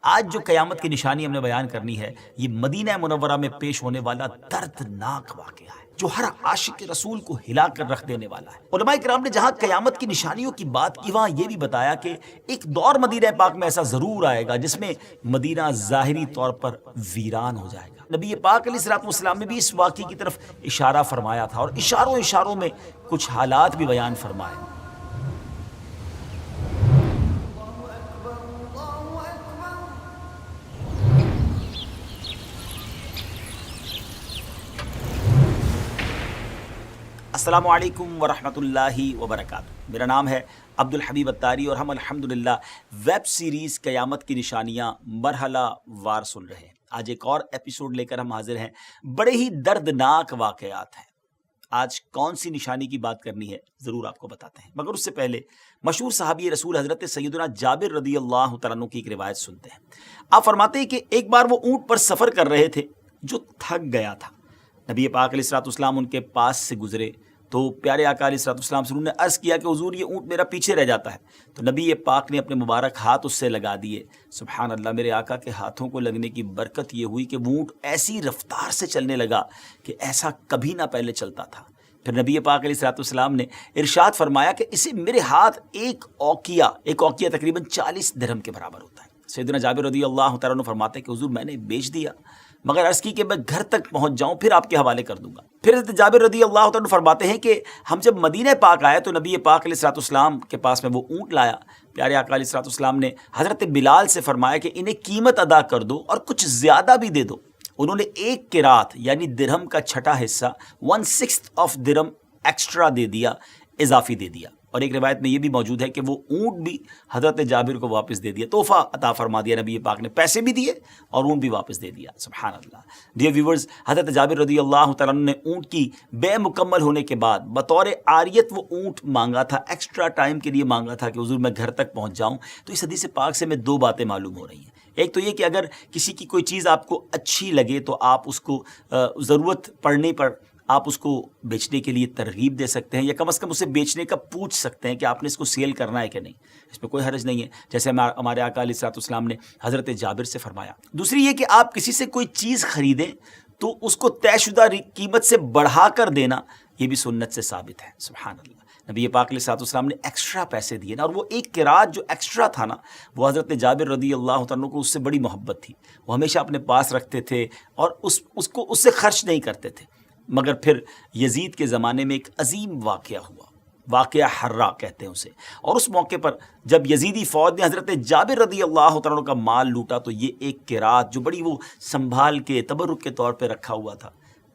آج جو قیامت کی نشانی ہم نے بیان کرنی ہے، یہ مدینہ منورہ میں پیش ہونے والا دردناک واقعہ ہے جو ہر عاشق رسول کو ہلا کر رکھ دینے والا ہے۔ علماء کرام نے جہاں قیامت کی نشانیوں کی بات کی، وہاں یہ بھی بتایا کہ ایک دور مدینہ پاک میں ایسا ضرور آئے گا جس میں مدینہ ظاہری طور پر ویران ہو جائے گا۔ نبی پاک علیہ الصلوۃ والسلام نے بھی اس واقعے کی طرف اشارہ فرمایا تھا اور اشاروں میں کچھ حالات بھی بیان فرمائے۔ السلام علیکم ورحمۃ اللہ وبرکاتہ۔ میرا نام ہے عبد الحبیب اتاری اور ہم الحمدللہ ویب سیریز قیامت کی نشانیاں مرحلہ وار سن رہے ہیں۔ آج ایک اور ایپیسوڈ لے کر ہم حاضر ہیں۔ بڑے ہی دردناک واقعات ہیں۔ آج کون سی نشانی کی بات کرنی ہے ضرور آپ کو بتاتے ہیں، مگر اس سے پہلے مشہور صحابی رسول حضرت سیدنا جابر رضی اللہ تعالیٰ عنہ کی ایک روایت سنتے ہیں۔ آپ فرماتے ہیں کہ ایک بار وہ اونٹ پر سفر کر رہے تھے جو تھک گیا تھا۔ نبی پاک علیہ الصلوۃ والسلام ان کے پاس سے گزرے تو پیارے آقا علیہ الصلوۃ والسلام سے انہوں نے عرض کیا کہ حضور یہ اونٹ میرا پیچھے رہ جاتا ہے، تو نبی پاک نے اپنے مبارک ہاتھ اس سے لگا دیے۔ سبحان اللہ، میرے آقا کے ہاتھوں کو لگنے کی برکت یہ ہوئی کہ وہ اونٹ ایسی رفتار سے چلنے لگا کہ ایسا کبھی نہ پہلے چلتا تھا۔ پھر نبی پاک علیہ الصلوۃ والسلام نے ارشاد فرمایا کہ اسے میرے ہاتھ ایک اوقیہ تقریباً 40 درہم کے برابر ہوتا ہے۔ سیدنا جابر رضی اللہ تعالیٰ عنہ فرماتے ہیں کہ حضور میں نے بیچ دیا، مگر عرض کی کہ میں گھر تک پہنچ جاؤں پھر آپ کے حوالے کر دوں گا۔ پھر حضرت جابر رضی اللہ تعالیٰ عنہ فرماتے ہیں کہ ہم جب مدینہ پاک آئے تو نبی پاک علیہ الصلوۃ والسلام کے پاس میں وہ اونٹ لایا۔ پیارے آقا علیہ الصلوۃ والسلام نے حضرت بلال سے فرمایا کہ انہیں قیمت ادا کر دو اور کچھ زیادہ بھی دے دو۔ انہوں نے ایک قرات یعنی درہم کا چھٹا حصہ 1/6 آف درہم ایکسٹرا دے دیا، اضافی دے دیا۔ اور ایک روایت میں یہ بھی موجود ہے کہ وہ اونٹ بھی حضرت جابر کو واپس دے دیا، تحفہ عطا فرما دیا نبی پاک نے، پیسے بھی دیے اور اونٹ بھی واپس دے دیا۔ سبحان اللہ۔ ڈیئر ویورز، حضرت جابر رضی اللہ تعالیٰ عنہ نے اونٹ کی بے مکمل ہونے کے بعد بطور عاریت وہ اونٹ مانگا تھا، ایکسٹرا ٹائم کے لیے مانگا تھا کہ حضور میں گھر تک پہنچ جاؤں۔ تو اس حدیث پاک سے میں دو باتیں معلوم ہو رہی ہیں۔ ایک تو یہ کہ اگر کسی کی کوئی چیز آپ کو اچھی لگے تو آپ اس کو ضرورت پڑنے پر آپ اس کو بیچنے کے لیے ترغیب دے سکتے ہیں، یا کم از کم اسے بیچنے کا پوچھ سکتے ہیں کہ آپ نے اس کو سیل کرنا ہے کہ نہیں۔ اس میں کوئی حرج نہیں ہے، جیسے ہمارے آقا علیہ الصلوۃ والسلام نے حضرت جابر سے فرمایا۔ دوسری یہ کہ آپ کسی سے کوئی چیز خریدیں تو اس کو طے شدہ قیمت سے بڑھا کر دینا، یہ بھی سنت سے ثابت ہے۔ سبحان اللہ۔ نبی پاک علیہ الصلوۃ والسلام نے ایکسٹرا پیسے دیے نا، اور وہ ایک قرات جو ایکسٹرا تھا نا، وہ حضرت جابر رضی اللہ تعالیٰ عنہ کو اس سے بڑی محبت تھی، وہ ہمیشہ اپنے پاس رکھتے تھے اور اس سے خرچ نہیں کرتے تھے۔ مگر پھر یزید کے زمانے میں ایک عظیم واقعہ ہوا، واقعہ حرہ کہتے ہیں اسے، اور اس موقع پر جب یزیدی فوج نے حضرت جابر رضی اللہ تعالیٰ عنہ کا مال لوٹا تو یہ ایک قرات جو بڑی وہ سنبھال کے تبرک کے طور پہ رکھا ہوا تھا،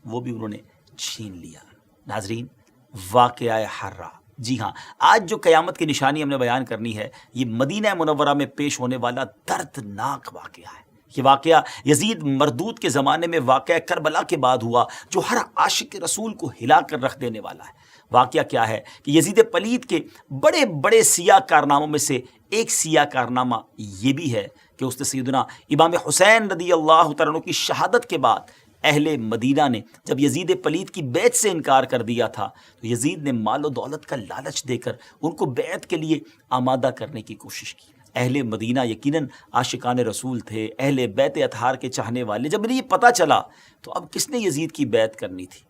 وہ بھی انہوں نے چھین لیا۔ ناظرین، واقعہ حرہ، جی ہاں، آج جو قیامت کی نشانی ہم نے بیان کرنی ہے، یہ مدینہ منورہ میں پیش ہونے والا دردناک واقعہ ہے۔ یہ واقعہ یزید مردود کے زمانے میں واقعہ کربلا کے بعد ہوا جو ہر عاشق رسول کو ہلا کر رکھ دینے والا ہے۔ واقعہ کیا ہے کہ یزید پلید کے بڑے بڑے سیاہ کارناموں میں سے ایک سیاہ کارنامہ یہ بھی ہے کہ اس نے سیدنا امام حسین رضی اللہ تعالیٰ عنہ کی شہادت کے بعد اہل مدینہ نے جب یزید پلید کی بیعت سے انکار کر دیا تھا تو یزید نے مال و دولت کا لالچ دے کر ان کو بیعت کے لیے آمادہ کرنے کی کوشش کی۔ اہل مدینہ یقیناً عاشقان رسول تھے، اہل بیت اطہار کے چاہنے والے۔ جب انہیں یہ پتہ چلا تو اب کس نے یزید کی بیعت کرنی تھی؟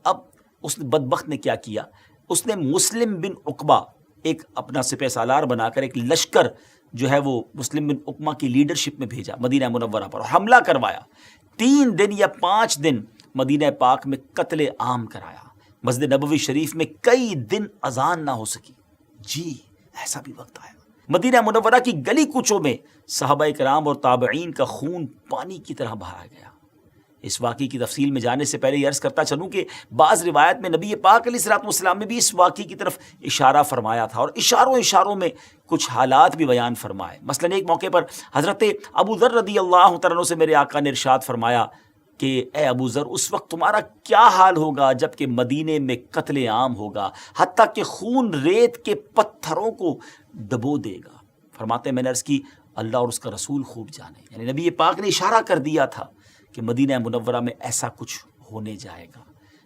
اب اس بدبخت نے کیا کیا؟ اس نے مسلم بن عقبہ ایک اپنا سپہ سالار بنا کر ایک لشکر جو ہے وہ مسلم بن عقبہ کی لیڈرشپ میں بھیجا مدینہ منورہ پر اور حملہ کروایا۔ 3 دن یا 5 دن مدینہ پاک میں قتل عام کرایا۔ مسجد نبوی شریف میں کئی دن اذان نہ ہو سکی۔ جی، ایسا بھی وقت آیا۔ مدینہ منورہ کی گلی کوچوں میں صحابہ کرام اور تابعین کا خون پانی کی طرح بہایا گیا۔ اس واقعے کی تفصیل میں جانے سے پہلے یہ عرض کرتا چلوں کہ بعض روایت میں نبی پاک علیہ الصلوۃ والسلام نے بھی اس واقعے کی طرف اشارہ فرمایا تھا اور اشاروں میں کچھ حالات بھی بیان فرمائے۔ مثلا ایک موقع پر حضرت ابو ذر رضی اللہ تعالیٰ عنہ سے میرے آقا نے ارشاد فرمایا کہ اے ابو ذر، اس وقت تمہارا کیا حال ہوگا جب کہ مدینے میں قتل عام ہوگا، حتیٰ کہ خون ریت کے پتھروں کو دبو دے گا۔ فرماتے ہیں میں نے عرض کی اللہ اور اس کا رسول خوب جانے، یعنی نبی پاک نے اشارہ کر دیا تھا کہ مدینہ منورہ میں ایسا کچھ ہونے جائے گا۔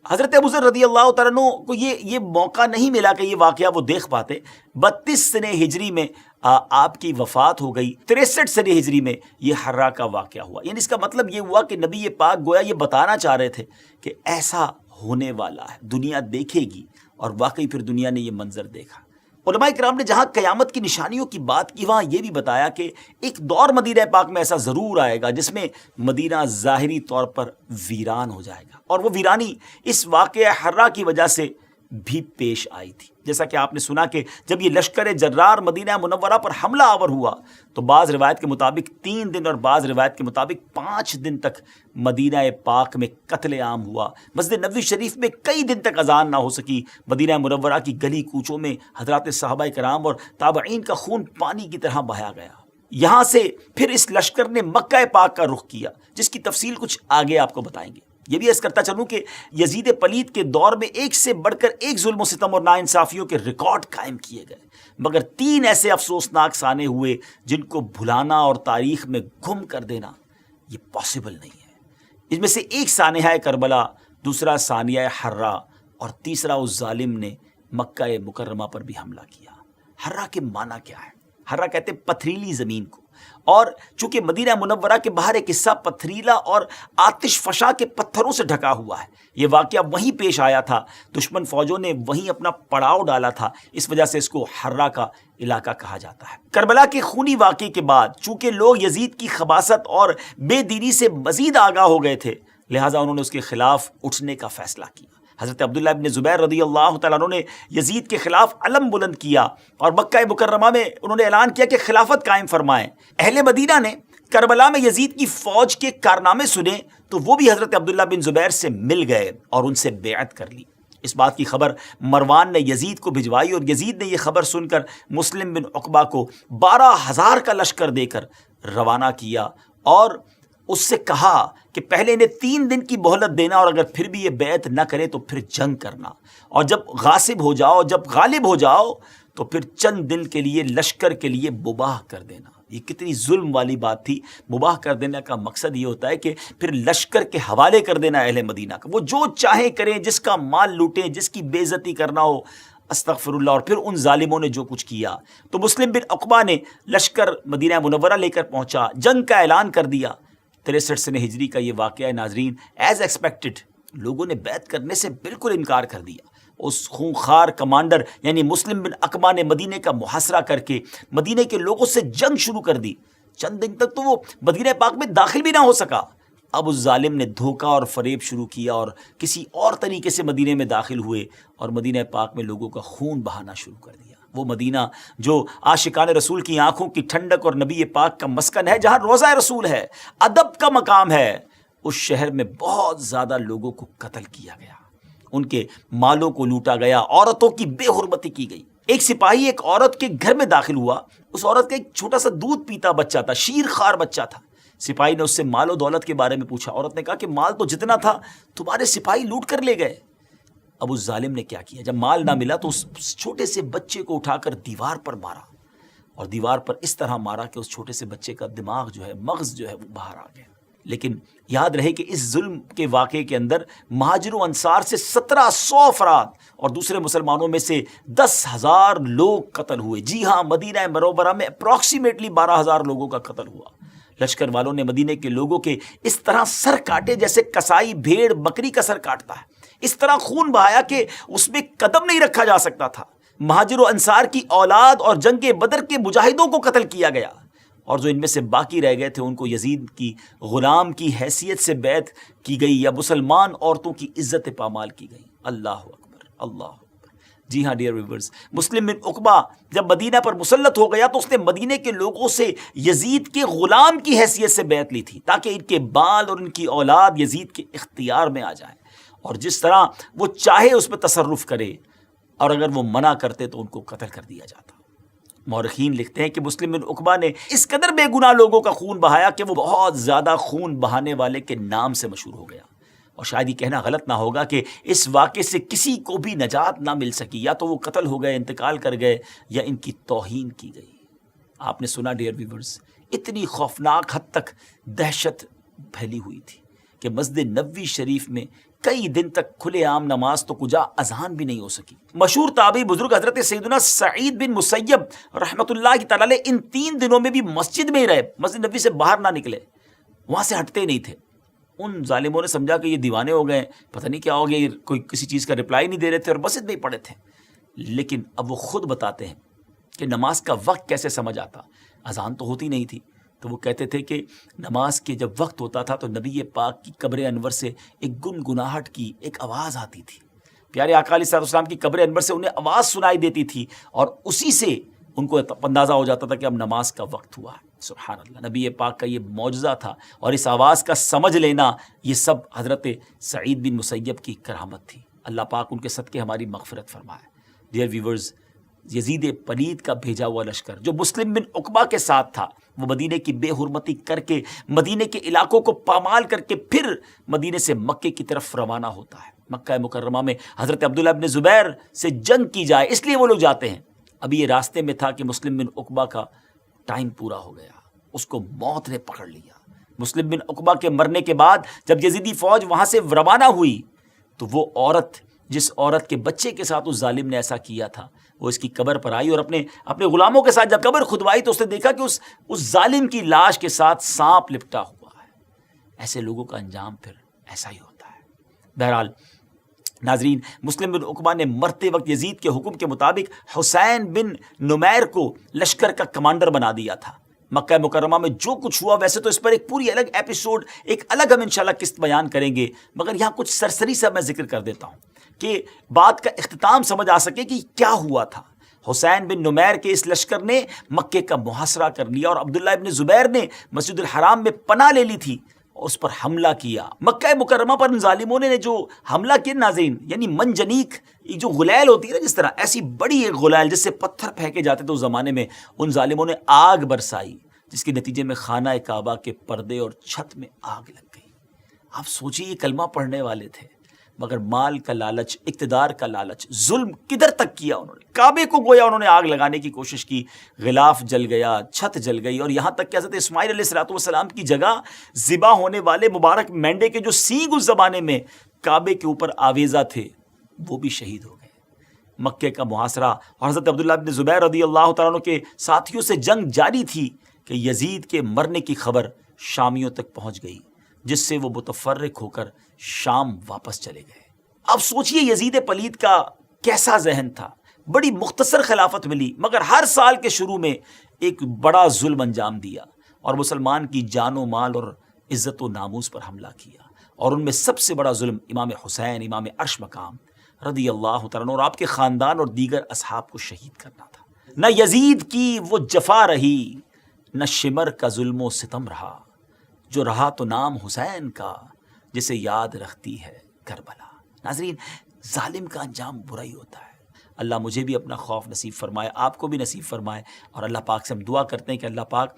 حضرت ابو ذر رضی اللہ تعالیٰ عنہ کو یہ موقع نہیں ملا کہ یہ واقعہ وہ دیکھ پاتے۔ 32 سنہ ہجری میں آپ کی وفات ہو گئی 63 سنہ ہجری میں یہ حرہ کا واقعہ ہوا. یعنی اس کا مطلب یہ ہوا کہ نبی پاک گویا یہ بتانا چاہ رہے تھے کہ ایسا ہونے والا ہے، دنیا دیکھے گی. اور واقعی پھر دنیا نے یہ منظر دیکھا. علماء کرام نے جہاں قیامت کی نشانیوں کی بات کی وہاں یہ بھی بتایا کہ ایک دور مدینہ پاک میں ایسا ضرور آئے گا جس میں مدینہ ظاہری طور پر ویران ہو جائے گا، اور وہ ویرانی اس واقعہ حرہ کی وجہ سے بھی پیش آئی تھی. جیسا کہ آپ نے سنا کہ جب یہ لشکر جرار مدینہ منورہ پر حملہ آور ہوا تو بعض روایت کے مطابق 3 دن اور بعض روایت کے مطابق 5 دن تک مدینہ پاک میں قتل عام ہوا. مسجد نبوی شریف میں کئی دن تک اذان نہ ہو سکی. مدینہ منورہ کی گلی کوچوں میں حضرات صحابہ کرام اور تابعین کا خون پانی کی طرح بہایا گیا. یہاں سے پھر اس لشکر نے مکہ پاک کا رخ کیا، جس کی تفصیل کچھ آگے آپ کو بتائیں گے. یہ بھی عرض کرتا چلوں کہ یزید پلید کے دور میں ایک سے بڑھ کر ایک ظلم و ستم اور ناانصافیوں کے ریکارڈ قائم کیے گئے، مگر 3 ایسے افسوسناک سانے ہوئے جن کو بھلانا اور تاریخ میں گم کر دینا یہ پاسبل نہیں ہے. اس میں سے ایک سانحہ کربلا، دوسرا ثانیہ حرہ، اور تیسرا اس ظالم نے مکہ مکرمہ پر بھی حملہ کیا. حرہ کے معنی کیا ہے؟ حرہ کہتے ہیں پتھریلی زمین کو، اور چونکہ مدینہ منورہ کے باہر ایک حصہ پتھریلا اور آتش فشاں کے پتھروں سے ڈھکا ہوا ہے. یہ واقعہ وہیں پیش آیا تھا، دشمن فوجوں نے وہیں اپنا پڑاؤ ڈالا تھا، اس وجہ سے اس کو حرہ کا علاقہ کہا جاتا ہے. کربلا کے خونی واقعے کے بعد چونکہ لوگ یزید کی خباثت اور بے دینی سے مزید آگاہ ہو گئے تھے، لہٰذا انہوں نے اس کے خلاف اٹھنے کا فیصلہ کیا. حضرت عبداللہ ابن زبیر رضی اللہ تعالیٰ عنہ نے یزید کے خلاف علم بلند کیا اور مکہ مکرمہ میں انہوں نے اعلان کیا کہ خلافت قائم فرمائیں. اہل مدینہ نے کربلا میں یزید کی فوج کے کارنامے سنے تو وہ بھی حضرت عبداللہ بن زبیر سے مل گئے اور ان سے بیعت کر لی. اس بات کی خبر مروان نے یزید کو بھجوائی اور یزید نے یہ خبر سن کر مسلم بن عقبہ کو 12,000 کا لشکر دے کر روانہ کیا اور اس سے کہا کہ پہلے انہیں 3 دن کی مہلت دینا اور اگر پھر بھی یہ بیعت نہ کرے تو پھر جنگ کرنا، اور جب غاصب ہو جاؤ، جب غالب ہو جاؤ تو پھر چند دن کے لیے لشکر کے لیے مباح کر دینا. یہ کتنی ظلم والی بات تھی. مباح کر دینے کا مقصد یہ ہوتا ہے کہ پھر لشکر کے حوالے کر دینا اہل مدینہ کا، وہ جو چاہیں کریں، جس کا مال لوٹیں، جس کی بے عزتی کرنا ہو، استغفر اللہ. اور پھر ان ظالموں نے جو کچھ کیا تو مسلم بن عقبہ نے لشکر مدینہ منورہ لے کر پہنچا، جنگ کا اعلان کر دیا. 63 سنہ ہجری کا یہ واقعہ ناظرین ایز ایکسپیکٹڈ لوگوں نے بیعت کرنے سے بالکل انکار کر دیا. اس خونخوار کمانڈر یعنی مسلم بن عقبہ نے مدینے کا محاصرہ کر کے مدینے کے لوگوں سے جنگ شروع کر دی. چند دن تک تو وہ مدینہ پاک میں داخل بھی نہ ہو سکا. اب اس ظالم نے دھوکہ اور فریب شروع کیا اور کسی اور طریقے سے مدینے میں داخل ہوئے اور مدینہ پاک میں لوگوں کا خون بہانا شروع کر دیا. وہ مدینہ جو عاشقان رسول کی آنکھوں کی ٹھنڈک اور نبی پاک کا مسکن ہے، جہاں روضہ رسول ہے، ادب کا مقام ہے، اس شہر میں بہت زیادہ لوگوں کو قتل کیا گیا، ان کے مالوں کو لوٹا گیا، عورتوں کی بے حرمتی کی گئی. ایک سپاہی ایک عورت کے گھر میں داخل ہوا، اس عورت کا ایک چھوٹا سا دودھ پیتا بچہ تھا، شیر خوار بچہ تھا. سپاہی نے اس سے مال و دولت کے بارے میں پوچھا. عورت نے کہا کہ مال تو جتنا تھا تمہارے سپاہی لوٹ کر لے گئے. اب اس ظالم نے کیا کیا، جب مال نہ ملا تو اس چھوٹے سے بچے کو اٹھا کر دیوار پر مارا، اور دیوار پر اس طرح مارا کہ اس چھوٹے سے بچے کا دماغ جو ہے، مغز جو ہے وہ باہر آ گیا. لیکن یاد رہے کہ اس ظلم کے واقعے کے اندر مہاجر و انصار سے 1700 افراد اور دوسرے مسلمانوں میں سے 10,000 لوگ قتل ہوئے. جی ہاں، مدینہ منورہ میں اپروکسیمیٹلی 12,000 لوگوں کا قتل ہوا. لشکر والوں نے مدینے کے لوگوں کے اس طرح سر کاٹے جیسے کسائی بھیڑ بکری کا سر کاٹتا ہے، اس طرح خون بہایا کہ اس میں قدم نہیں رکھا جا سکتا تھا. مہاجر و انصار کی اولاد اور جنگ بدر کے مجاہدوں کو قتل کیا گیا، اور جو ان میں سے باقی رہ گئے تھے ان کو یزید کی غلام کی حیثیت سے بیعت کی گئی یا مسلمان عورتوں کی عزت پامال کی گئی. اللہ اکبر، اللہ اکبر. جی ہاں ڈیئر ویورز، مسلم بن عقبہ جب مدینہ پر مسلط ہو گیا تو اس نے مدینے کے لوگوں سے یزید کے غلام کی حیثیت سے بیعت لی تھی تاکہ ان کے بال اور ان کی اولاد یزید کے اختیار میں آ جائے اور جس طرح وہ چاہے اس پہ تصرف کرے، اور اگر وہ منع کرتے تو ان کو قتل کر دیا جاتا. مورخین لکھتے ہیں کہ مسلم بن عقبہ نے اس قدر بے گناہ لوگوں کا خون بہایا کہ وہ بہت زیادہ خون بہانے والے کے نام سے مشہور ہو گیا. اور شاید یہ کہنا غلط نہ ہوگا کہ اس واقعے سے کسی کو بھی نجات نہ مل سکی، یا تو وہ قتل ہو گئے، انتقال کر گئے، یا ان کی توہین کی گئی. آپ نے سنا ڈیئر ویورز، اتنی خوفناک حد تک دہشت پھیلی ہوئی تھی کہ مسجد نبوی شریف میں کئی دن تک کھلے عام نماز تو کجا اذان بھی نہیں ہو سکی۔ مشہور تابعی بزرگ حضرت سیدنا سعید بن مسیب رحمۃ اللہ کی تعالی علیہ ان 3 دنوں میں بھی مسجد میں ہی رہے، مسجد نبوی سے باہر نہ نکلے، وہاں سے ہٹتے نہیں تھے۔ ان ظالموں نے سمجھا کہ یہ دیوانے ہو گئے، پتہ نہیں کیا ہو گیا، یہ کوئی کسی چیز کا رپلائی نہیں دے رہے تھے اور مسجد میں ہی پڑے تھے۔ لیکن اب وہ خود بتاتے ہیں کہ نماز کا وقت کیسے سمجھ آتا، اذان تو ہوتی نہیں تھی، تو وہ کہتے تھے کہ نماز کے جب وقت ہوتا تھا تو نبی پاک کی قبر انور سے ایک گنگناہٹ کی ایک آواز آتی تھی، پیارے آقا علیہ السلام کی قبر انور سے انہیں آواز سنائی دیتی تھی، اور اسی سے ان کو اندازہ ہو جاتا تھا کہ اب نماز کا وقت ہوا ہے۔ سبحان اللہ، نبی پاک کا یہ معجزہ تھا، اور اس آواز کا سمجھ لینا یہ سب حضرت سعید بن مسیب کی کرامت تھی۔ اللہ پاک ان کے صدقے ہماری مغفرت فرمائے۔ ڈیئر ویورز، یزید پلید کا بھیجا ہوا لشکر جو مسلم بن عقبہ کے ساتھ تھا، وہ مدینے کی بے حرمتی کر کے مدینے کے علاقوں کو پامال کر کے پھر مدینے سے مکے کی طرف روانہ ہوتا ہے۔ مکہ مکرمہ میں حضرت عبداللہ بن زبیر سے جنگ کی جائے، اس لیے وہ لوگ جاتے ہیں۔ ابھی یہ راستے میں تھا کہ مسلم بن عقبہ کا ٹائم پورا ہو گیا، اس کو موت نے پکڑ لیا۔ مسلم بن عقبہ کے مرنے کے بعد جب یزیدی فوج وہاں سے روانہ ہوئی تو وہ عورت، جس عورت کے بچے کے ساتھ اس ظالم نے ایسا کیا تھا، وہ اس کی قبر پر آئی اور اپنے غلاموں کے ساتھ جب قبر کھدوائی تو اس نے دیکھا کہ اس ظالم کی لاش کے ساتھ سانپ لپٹا ہوا ہے۔ ایسے لوگوں کا انجام پھر ایسا ہی ہوتا ہے۔ بہرحال ناظرین، مسلم بن عقبہ نے مرتے وقت یزید کے حکم کے مطابق حسین بن نمیر کو لشکر کا کمانڈر بنا دیا تھا۔ مکہ مکرمہ میں جو کچھ ہوا، ویسے تو اس پر ایک پوری الگ ایپیسوڈ، ایک الگ ہم انشاءاللہ قسط بیان کریں گے، مگر یہاں کچھ سرسری سا میں ذکر کر دیتا ہوں کہ بات کا اختتام سمجھ آ سکے کہ کیا ہوا تھا۔ حسین بن نمیر کے اس لشکر نے مکے کا محاصرہ کر لیا، اور عبداللہ ابن زبیر نے مسجد الحرام میں پناہ لے لی تھی اور اس پر حملہ کیا۔ مکہ مکرمہ پر ان ظالموں نے جو حملہ کیا ناظرین، یعنی منجنیق، جو غلیل ہوتی ہے نا، جس طرح ایسی بڑی ایک غلیل جس سے پتھر پھینکے جاتے تھے اس زمانے میں، ان ظالموں نے آگ برسائی، جس کے نتیجے میں خانہ کعبہ کے پردے اور چھت میں آگ لگ گئی۔ آپ سوچئے، یہ کلمہ پڑھنے والے تھے، مگر مال کا لالچ، اقتدار کا لالچ، ظلم کدھر تک کیا انہوں نے۔ کعبے کو گویا انہوں نے آگ لگانے کی کوشش کی، غلاف جل گیا، چھت جل گئی، اور یہاں تک کہ حضرت اسماعیل علیہ السلام کی جگہ ذبح ہونے والے مبارک مینڈے کے جو سینگ اس زمانے میں کعبے کے اوپر آویزہ تھے، وہ بھی شہید ہو گئے۔ مکے کا محاصرہ اور حضرت عبداللہ بن زبیر رضی اللہ تعالیٰ عنہ کے ساتھیوں سے جنگ جاری تھی کہ یزید کے مرنے کی خبر شامیوں تک پہنچ گئی، جس سے وہ متفرق ہو کر شام واپس چلے گئے۔ اب سوچئے یزید پلید کا کیسا ذہن تھا۔ بڑی مختصر خلافت ملی، مگر ہر سال کے شروع میں ایک بڑا ظلم انجام دیا اور مسلمان کی جان و مال اور عزت و ناموس پر حملہ کیا، اور ان میں سب سے بڑا ظلم امام حسین، امام عرش مقام رضی اللہ تعالیٰ عنہ اور آپ کے خاندان اور دیگر اصحاب کو شہید کرنا تھا۔ نہ یزید کی وہ جفا رہی، نہ شمر کا ظلم و ستم رہا، جو رہا تو نام حسین کا، جسے یاد رکھتی ہے کربلا۔ ناظرین، ظالم کا انجام برا ہی ہوتا ہے۔ اللہ مجھے بھی اپنا خوف نصیب فرمائے، آپ کو بھی نصیب فرمائے، اور اللہ پاک سے ہم دعا کرتے ہیں کہ اللہ پاک